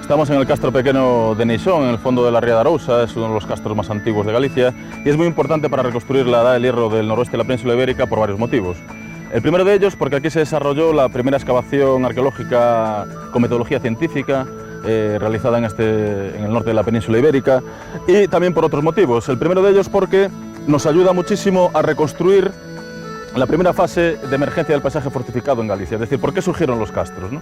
Estamos en el castro pequeño de Neixón, en el fondo de la Ría de Arousa, es uno de los castros más antiguos de Galicia y es muy importante para reconstruir la edad del hierro del noroeste de la península ibérica por varios motivos. El primero de ellos porque aquí se desarrolló la primera excavación arqueológica con metodología científica realizada en el norte de la península ibérica, y también por otros motivos. El primero de ellos porque nos ayuda muchísimo a reconstruir la primera fase de emergencia del paisaje fortificado en Galicia, es decir, por qué surgieron los castros, ¿no?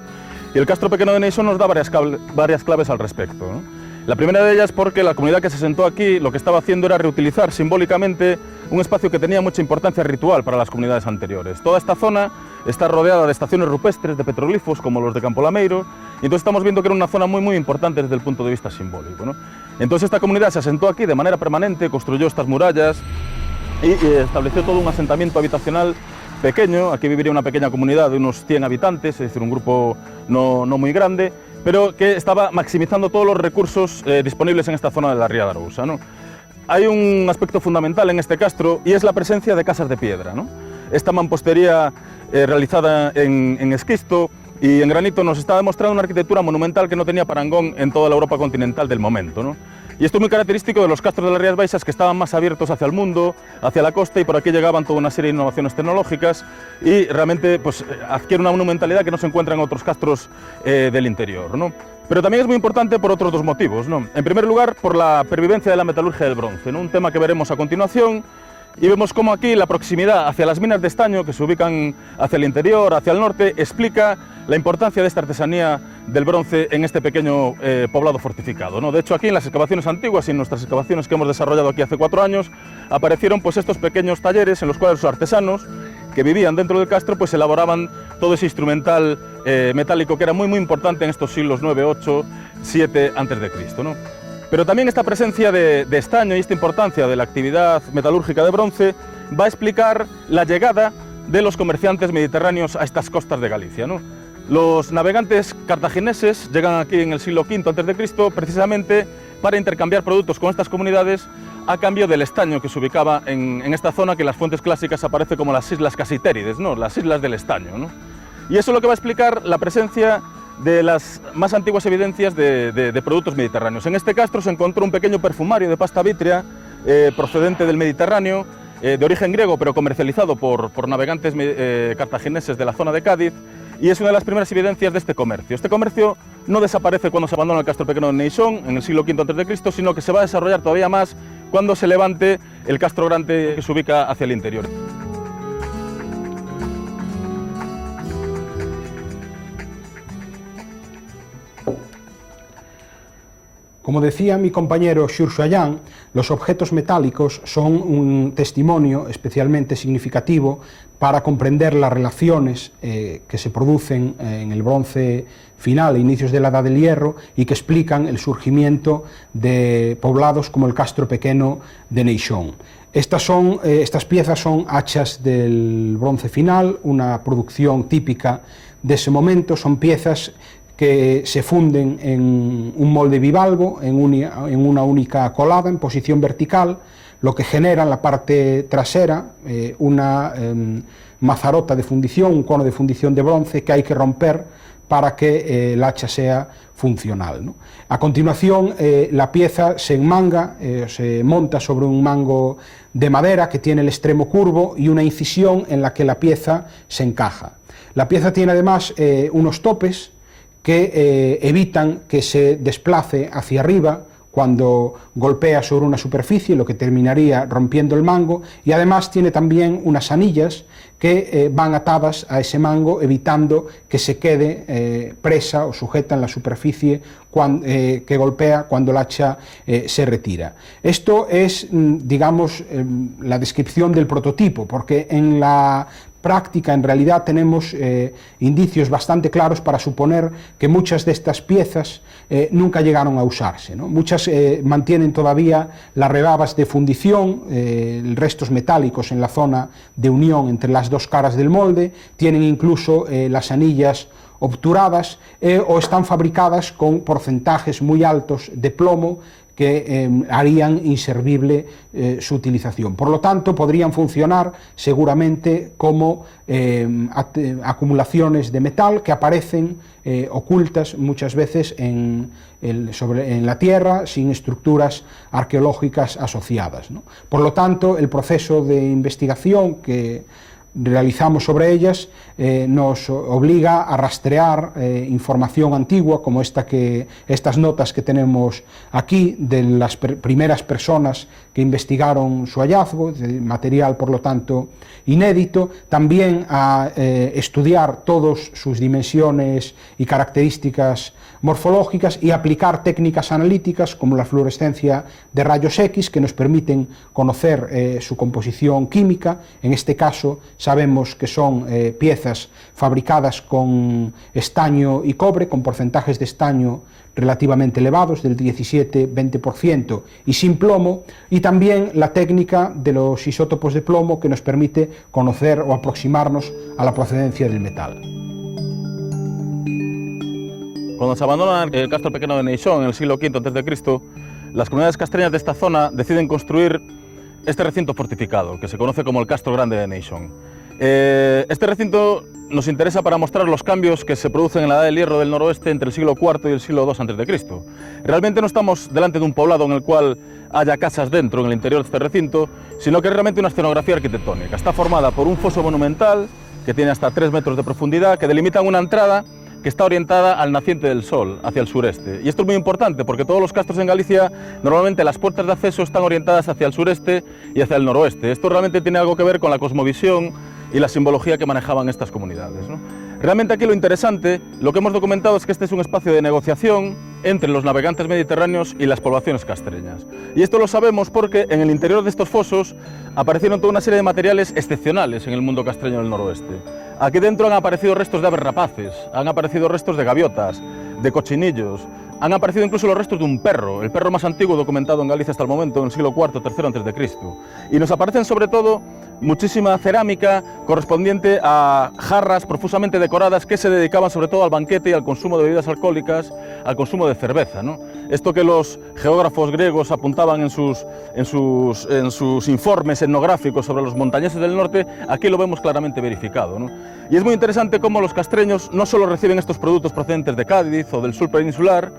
Y el castro pequeño de Neixón nos da varias claves al respecto, ¿no? La primera de ellas porque la comunidad que se asentó aquí lo que estaba haciendo era reutilizar simbólicamente un espacio que tenía mucha importancia ritual para las comunidades anteriores. Toda esta zona está rodeada de estaciones rupestres de petroglifos como los de Campo Lameiro, y entonces estamos viendo que era una zona muy importante desde el punto de vista simbólico, ¿no? Entonces esta comunidad se asentó aquí de manera permanente, construyó estas murallas y estableció todo un asentamiento habitacional pequeño. Aquí viviría una pequeña comunidad de unos 100 habitantes, es decir, un grupo no muy grande, pero que estaba maximizando todos los recursos disponibles en esta zona de la Ría de Arousa, ¿no? Hay un aspecto fundamental en este castro y es la presencia de casas de piedra, ¿no? Esta mampostería realizada en esquisto y en granito nos está demostrando una arquitectura monumental que no tenía parangón en toda la Europa continental del momento, ¿no? Y esto es muy característico de los castros de las Rías Baixas, que estaban más abiertos hacia el mundo, hacia la costa, y por aquí llegaban toda una serie de innovaciones tecnológicas y realmente pues, adquiere una monumentalidad que no se encuentra en otros castros del interior, ¿no? Pero también es muy importante por otros dos motivos, ¿no? En primer lugar, por la pervivencia de la metalurgia del bronce, ¿no? Un tema que veremos a continuación, y vemos cómo aquí la proximidad hacia las minas de estaño, que se ubican hacia el interior, hacia el norte, explica la importancia de esta artesanía del bronce en este pequeño poblado fortificado, ¿no? De hecho, aquí en las excavaciones antiguas y en nuestras excavaciones que hemos desarrollado aquí hace 4 años, aparecieron pues estos pequeños talleres en los cuales los artesanos que vivían dentro del castro pues elaboraban todo ese instrumental metálico que era muy importante en estos siglos 9, 8, 7 a.C., ¿no? Pero también esta presencia de estaño y esta importancia de la actividad metalúrgica de bronce va a explicar la llegada de los comerciantes mediterráneos a estas costas de Galicia, ¿no? Los navegantes cartagineses llegan aquí en el siglo V a.C. precisamente para intercambiar productos con estas comunidades a cambio del estaño que se ubicaba en esta zona que en las fuentes clásicas aparece como las Islas Casitérides, ¿no? Las Islas del Estaño, ¿no? Y eso es lo que va a explicar la presencia de las más antiguas evidencias de productos mediterráneos. En este castro se encontró un pequeño perfumario de pasta vítrea procedente del Mediterráneo, de origen griego, pero comercializado por navegantes cartagineses de la zona de Cádiz, y es una de las primeras evidencias de este comercio. Este comercio no desaparece cuando se abandona el castro pequeño de Neixón, en el siglo V a.C., sino que se va a desarrollar todavía más cuando se levante el castro grande que se ubica hacia el interior. Como decía mi compañero Xurxo Allán, los objetos metálicos son un testimonio especialmente significativo para comprender las relaciones que se producen en el bronce final e inicios de la Edad del Hierro y que explican el surgimiento de poblados como el castro pequeño de Neixón. Estas piezas son hachas del bronce final, una producción típica de ese momento. Son piezas que se funden en un molde bivalvo, en una única colada, en posición vertical, lo que genera en la parte trasera una mazarota de fundición, un cono de fundición de bronce que hay que romper para que el hacha sea funcional, ¿no? A continuación, la pieza se enmanga, se monta sobre un mango de madera que tiene el extremo curvo y una incisión en la que la pieza se encaja. La pieza tiene además unos topes que evitan que se desplace hacia arriba cuando golpea sobre una superficie, lo que terminaría rompiendo el mango, y además tiene también unas anillas que van atadas a ese mango, evitando que se quede presa o sujeta en la superficie que golpea cuando el hacha se retira. Esto es, digamos, la descripción del prototipo, porque en la práctica, en realidad, tenemos indicios bastante claros para suponer que muchas de estas piezas nunca llegaron a usarse, ¿no? Muchas mantienen todavía las rebabas de fundición, restos metálicos en la zona de unión entre las dos caras del molde, tienen incluso las anillas obturadas o están fabricadas con porcentajes muy altos de plomo que harían inservible su utilización. Por lo tanto, podrían funcionar seguramente como acumulaciones de metal que aparecen ocultas muchas veces en la tierra sin estructuras arqueológicas asociadas, ¿no? Por lo tanto, el proceso de investigación que realizamos sobre ellas nos obliga a rastrear información antigua como estas notas que tenemos aquí de las primeras personas que investigaron su hallazgo, de material por lo tanto inédito, también a estudiar todas sus dimensiones y características morfológicas y aplicar técnicas analíticas como la fluorescencia de rayos X que nos permiten conocer su composición química. En este caso sabemos que son piezas fabricadas con estaño y cobre, con porcentajes de estaño relativamente elevados, del 17-20%, y sin plomo, y también la técnica de los isótopos de plomo que nos permite conocer o aproximarnos a la procedencia del metal. Cuando se abandona el castro pequeño de Neixón en el siglo V a.C., las comunidades castreñas de esta zona deciden construir este recinto fortificado, que se conoce como el Castro Grande de Neixón. Este recinto nos interesa para mostrar los cambios que se producen en la Edad del Hierro del Noroeste entre el siglo IV y el siglo II a.C. Realmente no estamos delante de un poblado en el cual haya casas dentro, en el interior de este recinto, sino que es realmente una escenografía arquitectónica. Está formada por un foso monumental que tiene hasta 3 metros de profundidad, que delimita una entrada que está orientada al naciente del sol, hacia el sureste. Y esto es muy importante porque todos los castros en Galicia, normalmente las puertas de acceso están orientadas hacia el sureste y hacia el noroeste. Esto realmente tiene algo que ver con la cosmovisión y la simbología que manejaban estas comunidades, ¿no? Realmente aquí lo interesante, lo que hemos documentado es que este es un espacio de negociación entre los navegantes mediterráneos y las poblaciones castreñas. Y esto lo sabemos porque en el interior de estos fosos aparecieron toda una serie de materiales excepcionales en el mundo castreño del noroeste. Aquí dentro han aparecido restos de aves rapaces, han aparecido restos de gaviotas, de cochinillos, han aparecido incluso los restos de un perro, el perro más antiguo documentado en Galicia hasta el momento, en el siglo IV o III a.C. Y nos aparecen sobre todo muchísima cerámica correspondiente a jarras profusamente decoradas que se dedicaban sobre todo al banquete y al consumo de bebidas alcohólicas, al consumo de cerveza, ¿no? Esto que los geógrafos griegos apuntaban en sus informes etnográficos sobre los montañeses del norte, aquí lo vemos claramente verificado, ¿no? Y es muy interesante cómo los castreños no solo reciben estos productos procedentes de Cádiz o del sur peninsular,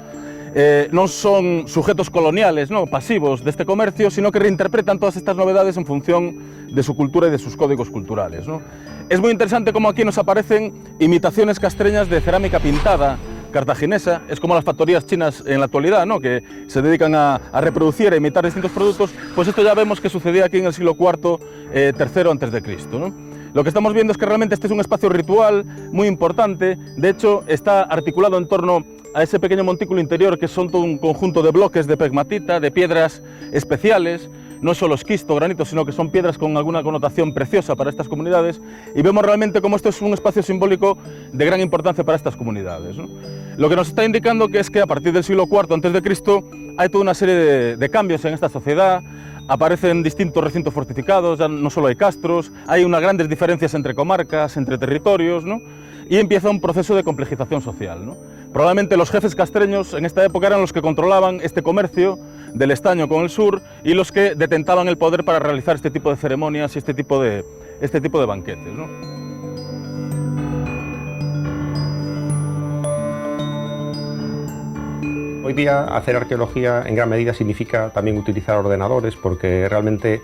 no son sujetos coloniales, ¿no?, pasivos de este comercio, sino que reinterpretan todas estas novedades en función de su cultura y de sus códigos culturales, ¿no? Es muy interesante cómo aquí nos aparecen imitaciones castreñas de cerámica pintada cartaginesa. Es como las factorías chinas en la actualidad, ¿no?, que se dedican a reproducir e imitar distintos productos. Pues esto ya vemos que sucedía aquí en el siglo IV, III a.C., ¿no? Lo que estamos viendo es que realmente este es un espacio ritual muy importante. De hecho, está articulado en torno a ese pequeño montículo interior que son todo un conjunto de bloques de pegmatita, de piedras especiales. No es solo esquisto, granito, sino que son piedras con alguna connotación preciosa para estas comunidades, y vemos realmente cómo esto es un espacio simbólico de gran importancia para estas comunidades, ¿no? Lo que nos está indicando que es que a partir del siglo IV a.C. hay toda una serie de cambios en esta sociedad. Aparecen distintos recintos fortificados, ya no solo hay castros, hay unas grandes diferencias entre comarcas, entre territorios, ¿no? Y empieza un proceso de complejización social, ¿no? Probablemente los jefes castreños en esta época eran los que controlaban este comercio del estaño con el sur y los que detentaban el poder para realizar este tipo de ceremonias y este tipo de banquetes, ¿no? Hoy día hacer arqueología en gran medida significa también utilizar ordenadores, porque realmente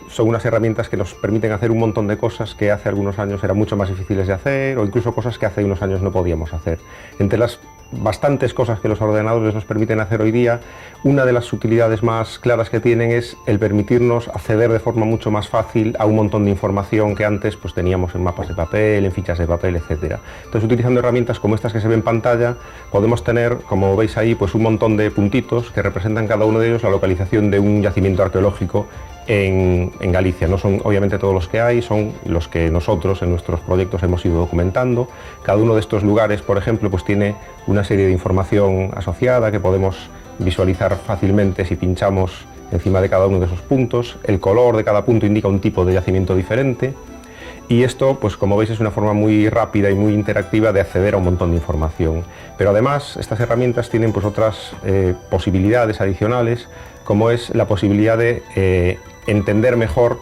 son unas herramientas que nos permiten hacer un montón de cosas que hace algunos años eran mucho más difíciles de hacer, o incluso cosas que hace unos años no podíamos hacer. Entre las bastantes cosas que los ordenadores nos permiten hacer hoy día, una de las utilidades más claras que tienen es el permitirnos acceder de forma mucho más fácil a un montón de información que antes pues teníamos en mapas de papel, en fichas de papel, etc. Entonces, utilizando herramientas como estas que se ven en pantalla, podemos tener, como veis ahí, pues un montón de puntitos que representan cada uno de ellos la localización de un yacimiento arqueológico en Galicia. No son obviamente todos los que hay, son los que nosotros en nuestros proyectos hemos ido documentando. Cada uno de estos lugares, por ejemplo, pues tiene una serie de información asociada que podemos visualizar fácilmente si pinchamos encima de cada uno de esos puntos. El color de cada punto indica un tipo de yacimiento diferente. Y esto, pues como veis, es una forma muy rápida y muy interactiva de acceder a un montón de información. Pero además, estas herramientas tienen pues otras posibilidades adicionales, como es la posibilidad de entender mejor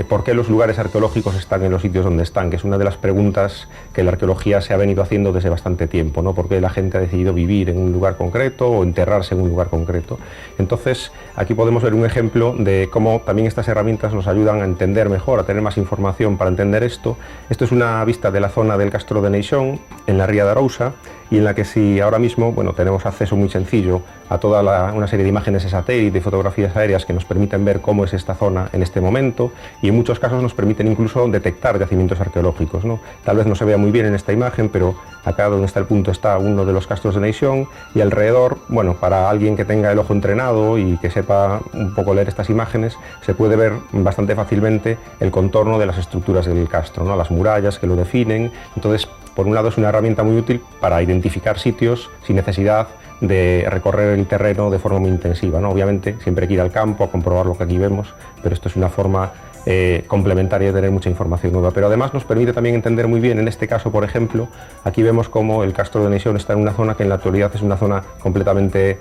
por qué los lugares arqueológicos están en los sitios donde están, que es una de las preguntas que la arqueología se ha venido haciendo desde bastante tiempo, ¿no? ¿Por qué la gente ha decidido vivir en un lugar concreto o enterrarse en un lugar concreto? Entonces, aquí podemos ver un ejemplo de cómo también estas herramientas nos ayudan a entender mejor, a tener más información para entender esto. Esto es una vista de la zona del Castro de Neixón, en la Ría de Arousa, y en la que si ahora mismo, bueno, tenemos acceso muy sencillo a toda una serie de imágenes de satélite y fotografías aéreas que nos permiten ver cómo es esta zona en este momento, y en muchos casos nos permiten incluso detectar yacimientos arqueológicos, ¿no? Tal vez no se vea muy bien en esta imagen, pero acá donde está el punto está uno de los castros de Neixón, y alrededor, bueno, para alguien que tenga el ojo entrenado y que sepa un poco leer estas imágenes, se puede ver bastante fácilmente el contorno de las estructuras del castro, ¿no? Las murallas que lo definen. Entonces, por un lado es una herramienta muy útil para identificar sitios sin necesidad de recorrer el terreno de forma muy intensiva, ¿no? Obviamente siempre hay que ir al campo a comprobar lo que aquí vemos, pero esto es una forma complementaria de tener mucha información nueva. Pero además nos permite también entender muy bien, en este caso por ejemplo, aquí vemos cómo el Castro de Neixón está en una zona que en la actualidad es una zona completamente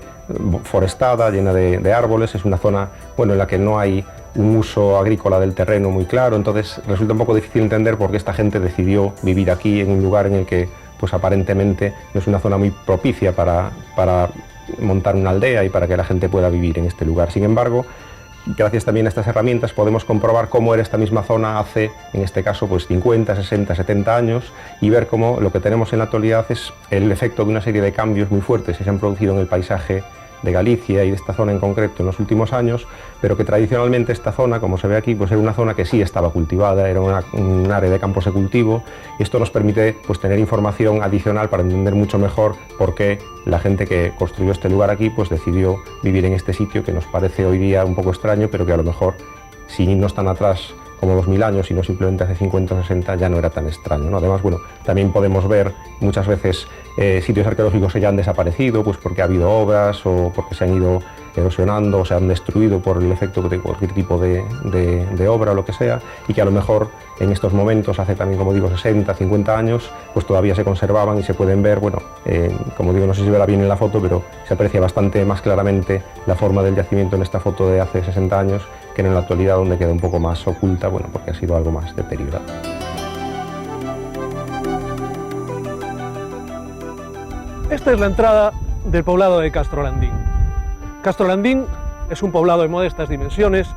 forestada, llena de árboles, es una zona, bueno, en la que no hay un uso agrícola del terreno muy claro, entonces resulta un poco difícil entender por qué esta gente decidió vivir aquí en un lugar en el que pues aparentemente no es una zona muy propicia para montar una aldea y para que la gente pueda vivir en este lugar. Sin embargo, gracias también a estas herramientas podemos comprobar cómo era esta misma zona hace, en este caso, pues 50, 60, 70 años y ver cómo lo que tenemos en la actualidad es el efecto de una serie de cambios muy fuertes que se han producido en el paisaje de Galicia y de esta zona en concreto en los últimos años, pero que tradicionalmente esta zona, como se ve aquí, pues era una zona que sí estaba cultivada, era un área de campos de cultivo, y esto nos permite pues tener información adicional para entender mucho mejor por qué la gente que construyó este lugar aquí pues decidió vivir en este sitio que nos parece hoy día un poco extraño, pero que a lo mejor, si no están atrás como 2000 años, sino simplemente hace 50 o 60, ya no era tan extraño, ¿no? Además, bueno, también podemos ver muchas veces sitios arqueológicos que ya han desaparecido, pues porque ha habido obras o porque se han ido erosionando o se han destruido por el efecto de cualquier tipo de obra o lo que sea, y que a lo mejor en estos momentos, hace también, como digo, 60, 50 años, pues todavía se conservaban y se pueden ver, bueno, como digo, no sé si se verá bien en la foto, pero se aprecia bastante más claramente la forma del yacimiento en esta foto de hace 60 años que en la actualidad, donde queda un poco más oculta, bueno, porque ha sido algo más deteriorado. Esta es la entrada del poblado de Castrolandín. Castrolandín es un poblado de modestas dimensiones,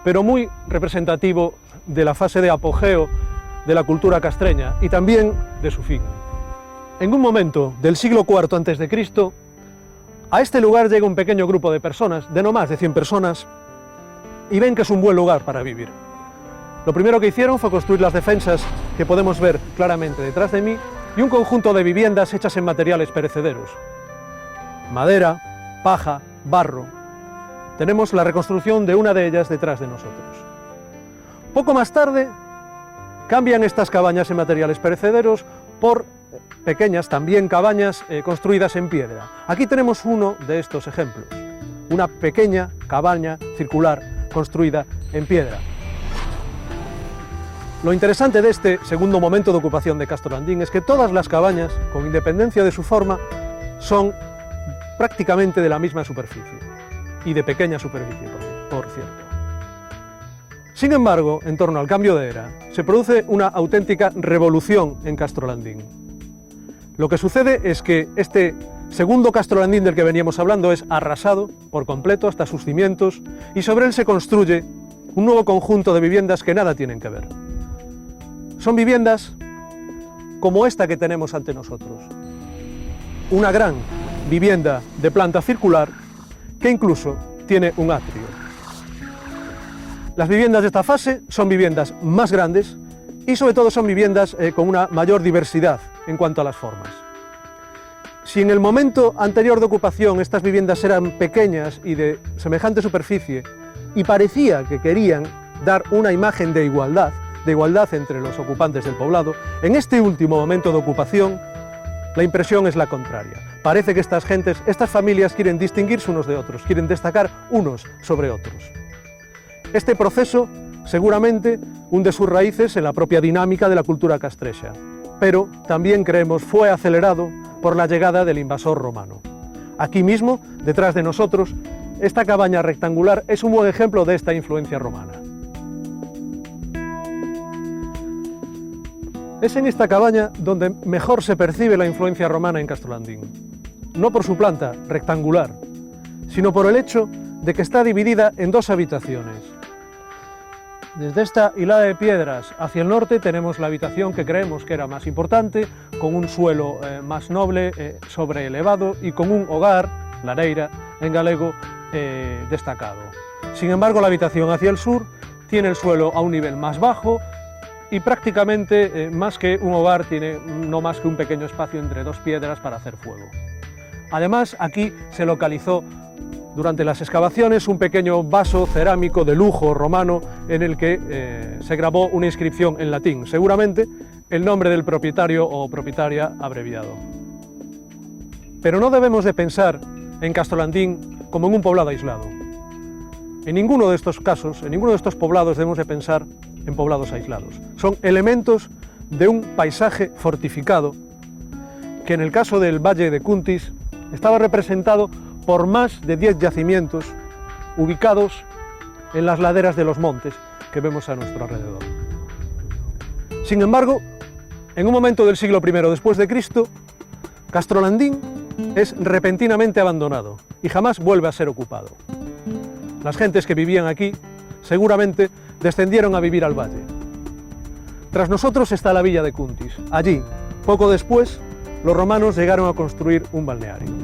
pero muy representativo de la fase de apogeo de la cultura castreña y también de su fin. En un momento del siglo IV a.C., a este lugar llega un pequeño grupo de personas, de no más de 100 personas, y ven que es un buen lugar para vivir. Lo primero que hicieron fue construir las defensas que podemos ver claramente detrás de mí y un conjunto de viviendas hechas en materiales perecederos. Madera, paja, barro. Tenemos la reconstrucción de una de ellas detrás de nosotros. Poco más tarde cambian estas cabañas en materiales perecederos por pequeñas también cabañas construidas en piedra. Aquí tenemos uno de estos ejemplos, una pequeña cabaña circular construida en piedra. Lo interesante de este segundo momento de ocupación de Castrolandín es que todas las cabañas, con independencia de su forma, son prácticamente de la misma superficie y de pequeña superficie, por cierto. Sin embargo, en torno al cambio de era, se produce una auténtica revolución en Castrolandín. Lo que sucede es que este segundo Castrolandín del que veníamos hablando es arrasado por completo hasta sus cimientos y sobre él se construye un nuevo conjunto de viviendas que nada tienen que ver. Son viviendas como esta que tenemos ante nosotros. Una gran vivienda de planta circular que incluso tiene un atrio. Las viviendas de esta fase son viviendas más grandes y sobre todo son viviendas con una mayor diversidad en cuanto a las formas. Si en el momento anterior de ocupación estas viviendas eran pequeñas y de semejante superficie y parecía que querían dar una imagen de igualdad entre los ocupantes del poblado, en este último momento de ocupación la impresión es la contraria. Parece que estas familias quieren distinguirse unos de otros, quieren destacar unos sobre otros. Este proceso Seguramente hunde sus raíces en la propia dinámica de la cultura castrexa, pero también creemos fue acelerado por la llegada del invasor romano. Aquí mismo, detrás de nosotros, esta cabaña rectangular es un buen ejemplo de esta influencia romana. Es en esta cabaña donde mejor se percibe la influencia romana en Castrolandín, no por su planta rectangular, sino por el hecho de que está dividida en dos habitaciones. Desde esta hilada de piedras hacia el norte tenemos la habitación que creemos que era más importante, con un suelo más noble, sobreelevado y con un hogar, lareira en galego, destacado. Sin embargo, la habitación hacia el sur tiene el suelo a un nivel más bajo y prácticamente, más que un hogar, tiene no más que un pequeño espacio entre dos piedras para hacer fuego. Además, aquí se localizó durante las excavaciones un pequeño vaso cerámico de lujo romano en el que se grabó una inscripción en latín, seguramente el nombre del propietario o propietaria abreviado. Pero no debemos de pensar en Castrolandín como en un poblado aislado. En ninguno de estos casos, en ninguno de estos poblados debemos de pensar en poblados aislados. Son elementos de un paisaje fortificado que en el caso del Valle de Cuntis estaba representado por más de 10 yacimientos ubicados en las laderas de los montes que vemos a nuestro alrededor. Sin embargo, en un momento del siglo I después de Cristo, Castrolandín es repentinamente abandonado y jamás vuelve a ser ocupado. Las gentes que vivían aquí seguramente descendieron a vivir al valle. Tras nosotros está la villa de Cuntis. Allí, poco después, los romanos llegaron a construir un balneario.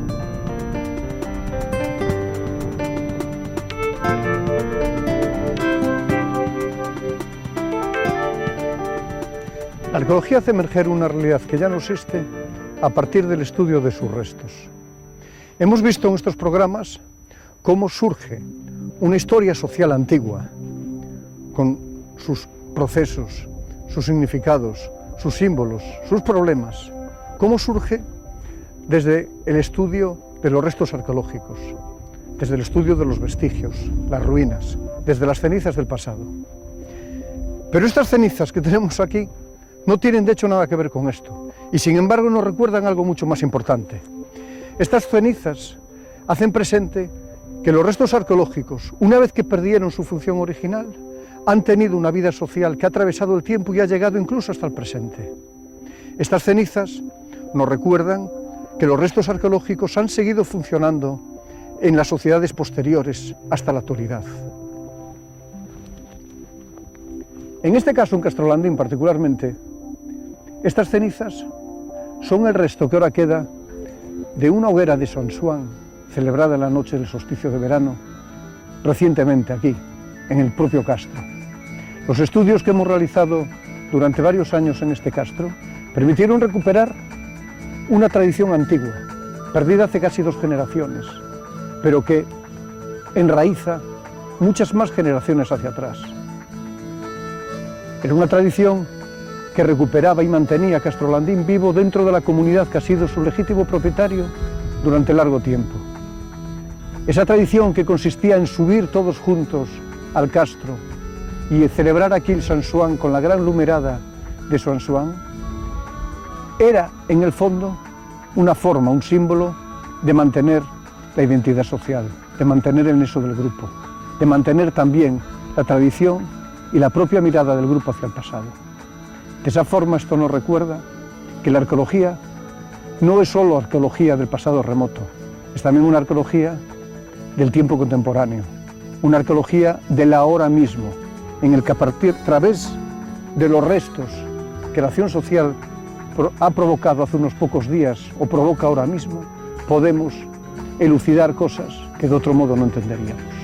La arqueología hace emerger una realidad que ya no existe a partir del estudio de sus restos. Hemos visto en estos programas cómo surge una historia social antigua, con sus procesos, sus significados, sus símbolos, sus problemas, cómo surge desde el estudio de los restos arqueológicos, desde el estudio de los vestigios, las ruinas, desde las cenizas del pasado. Pero estas cenizas que tenemos aquí no tienen de hecho nada que ver con esto, y sin embargo nos recuerdan algo mucho más importante. Estas cenizas hacen presente que los restos arqueológicos, una vez que perdieron su función original, han tenido una vida social que ha atravesado el tiempo y ha llegado incluso hasta el presente. Estas cenizas nos recuerdan que los restos arqueológicos han seguido funcionando en las sociedades posteriores hasta la actualidad. En este caso, en Castrolandín particularmente, estas cenizas son el resto que ahora queda de una hoguera de San Xuan, celebrada en la noche del solsticio de verano, recientemente aquí, en el propio castro. Los estudios que hemos realizado durante varios años en este castro permitieron recuperar una tradición antigua, perdida hace casi 2 generaciones, pero que enraiza muchas más generaciones hacia atrás. Era una tradición que recuperaba y mantenía Castrolandín vivo dentro de la comunidad que ha sido su legítimo propietario durante largo tiempo. Esa tradición que consistía en subir todos juntos al castro y celebrar aquí el San Xuan con la gran lumerada de San Xuan, era en el fondo una forma, un símbolo de mantener la identidad social, de mantener el nexo del grupo, de mantener también la tradición y la propia mirada del grupo hacia el pasado. De esa forma esto nos recuerda que la arqueología no es solo arqueología del pasado remoto, es también una arqueología del tiempo contemporáneo, una arqueología del ahora mismo, en el que a través de los restos que la acción social ha provocado hace unos pocos días o provoca ahora mismo, podemos elucidar cosas que de otro modo no entenderíamos.